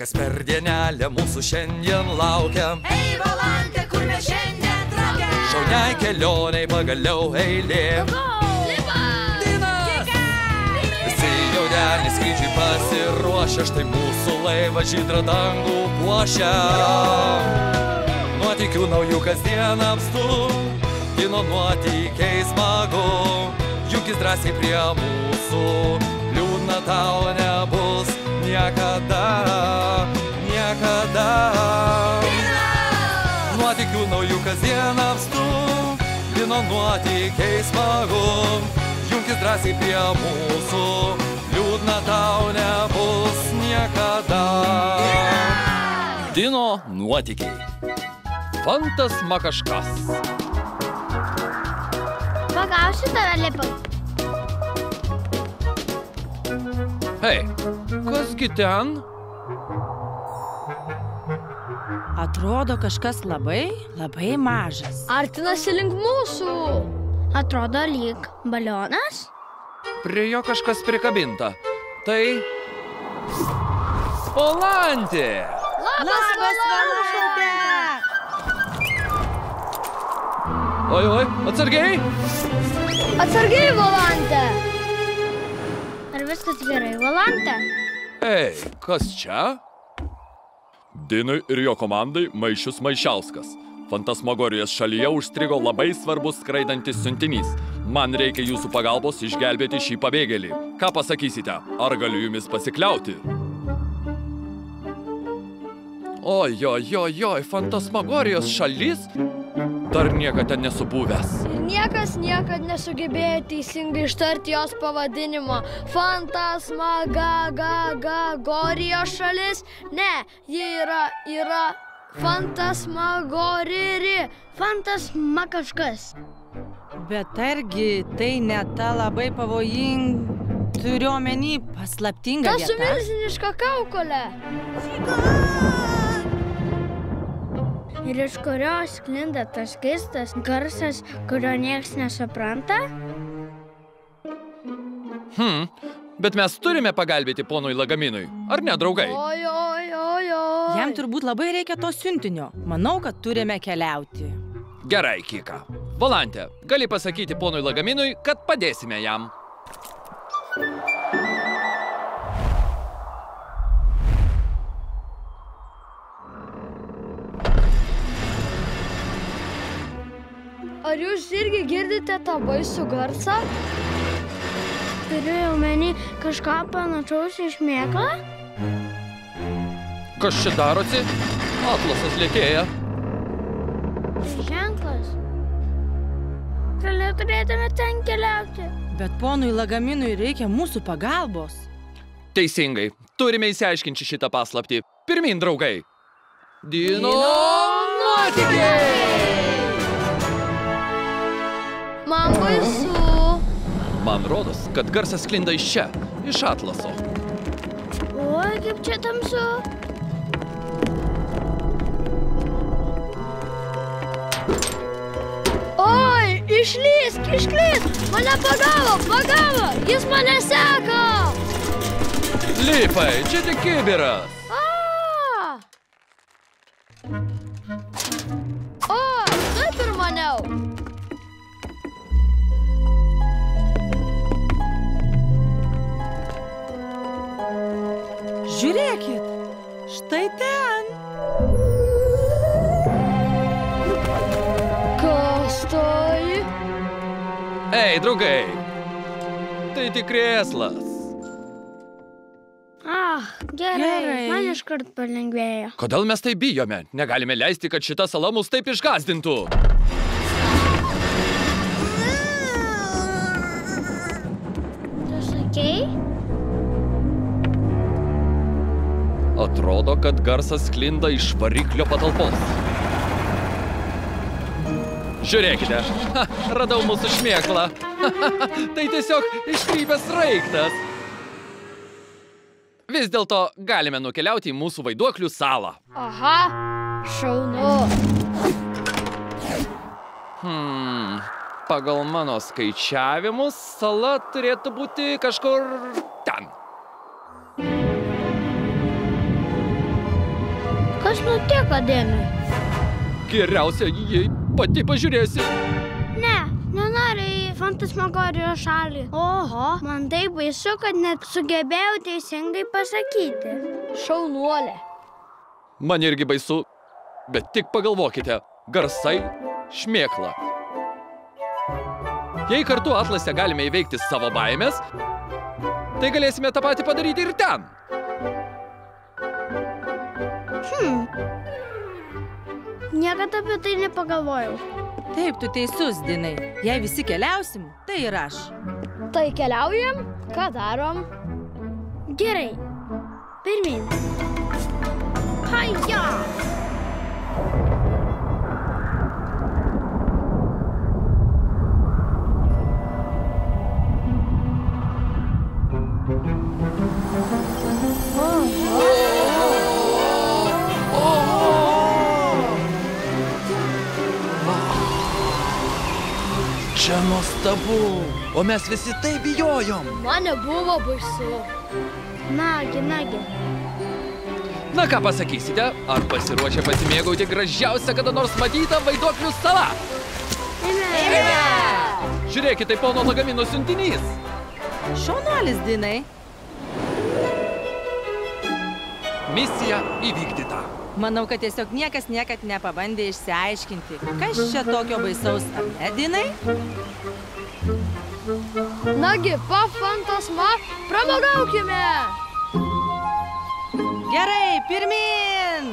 Kas per dienelę mūsų šiandien laukia. Ei, Valantė, kur mes šiandien traukiam? Šauniai kelioniai pagaliau eilė. Visi jaunelį skrydžiui pasiruošia, štai mūsų laivą žydrą dangų puošia. Nuotykių naujų kasdien apstu, kino nuotykiai smagu. Junkis drąsiai prie mūsų, liūdna tau nebus niekada, niekada. Nuotykių naujų kasdien apstu, kino nuotykiai smagu. Junkis drąsiai prie mūsų, liūdna tau nebus niekada. Dino nuotykiai. Fantas Makaškas. Pagausiu tave, Lipai. Hei, kasgi ten? Atrodo kažkas labai mažas. Artinasi link mūsų. Atrodo lyg balionas. Prie jo kažkas prikabinta. Tai... Valantė! Labas, Valantė! Oi, atsargiai! Atsargiai, Valantė! Ar viskas gerai, Valantė? Ei, kas čia? Dinui ir jo komandai Maišius Maišiauskas. Fantasmagorijos šalyje užstrigo labai svarbus skraidantis siuntinys. Man reikia jūsų pagalbos išgelbėti šį pabėgėlį. Ką pasakysite? Ar galiu jumis pasikliauti? Oi, Fantasmagorijos šalis? Dar niekada nesu buvęs. Ir niekas niekad nesugebėjo teisingai ištarti jos pavadinimo. Fantasmagorijos šalis? Ne, ji yra Fantasmagoriri. Fantasmakaškas. Bet argi tai ne ta labai pavojinga, turiu omeny, paslaptinga vieta? Ta su milžiniška kaukolė. Ir iš kurios sklinda tas keistas garsas, kurio nieks nesupranta? Bet mes turime pagalbėti ponui Lagaminui, ar ne, draugai? Oi. Jam turbūt labai reikia to siuntinio. Manau, kad turime keliauti. Gerai, Kika. Valantė, gali pasakyti ponui Lagaminui, kad padėsime jam. Ar jūs irgi girdite tą baisų garsą? Turiu omeny kažką panašaus į šmėklą? Kas čia darosi? Atlasas lėkėja. Ženklas. Gal turėtume ten keliauti? Bet ponui Lagaminui reikia mūsų pagalbos. Teisingai. Turime įsiaiškinti šitą paslaptį. Pirmin, draugai. Dino nuotykiai! Man baisu. Man rodos, kad garsas sklinda iš čia, iš atlaso. Oi, kaip čia tamsu. Oi, išlysk! Mane pagavo! Jis mane seka! Lipai, čia tik kibiras. O, taip ir maniau. Žiūrėkit, štai ten. Kas tai? Ei, draugai, tai tik krėslas. Gerai. Man iškart palengvėjo. Kodėl mes tai bijome? Negalime leisti, kad šita sala mus taip išgąsdintų. Tu sakei? Atrodo, kad garsas sklinda iš variklio patalpos. Žiūrėkite, radau mūsų šmėklą. Tai tiesiog iškrypęs sraigtas. Vis dėlto galime nukeliauti į mūsų vaiduoklių salą. Aha, šaunu. Pagal mano skaičiavimus, sala turėtų būti kažkur ten. Kas nutiko Dinui? Geriausia, jei pati pažiūrėsi. Ne, nenoriu į fantasmagorijos šalį. Oho, man taip baisu, kad net sugebėjau teisingai pasakyti. Šaunuolė. Man irgi baisu, bet tik pagalvokite, garsai šmėkla. Jei kartu atlase galime įveikti savo baimės, tai galėsime tą patį padaryti ir ten. Niekada apie tai nepagalvojau. Taip, tu teisus, Dinai. Jei visi keliausim, tai ir aš. Tai keliaujam? Ką darom? Gerai. Pirmyn. Haja! Čia nuostabu, o mes visi taip bijojom. Man nebuvo baisu. Nagi. Na ką pasakysite, ar pasiruošę pasimėgauti gražiausią kada nors matytą vaiduoklių salą? Eime! Žiūrėkite, tai pono lagamino siuntinys. Šaunuolis, Dinai. Misija įvykdyta. Manau, kad tiesiog niekas niekad nepabandė išsiaiškinti, kas čia tokio baisaus, ar ne, Dinai? Nagi, pafantasma, pramogaukime! Gerai, pirmyn!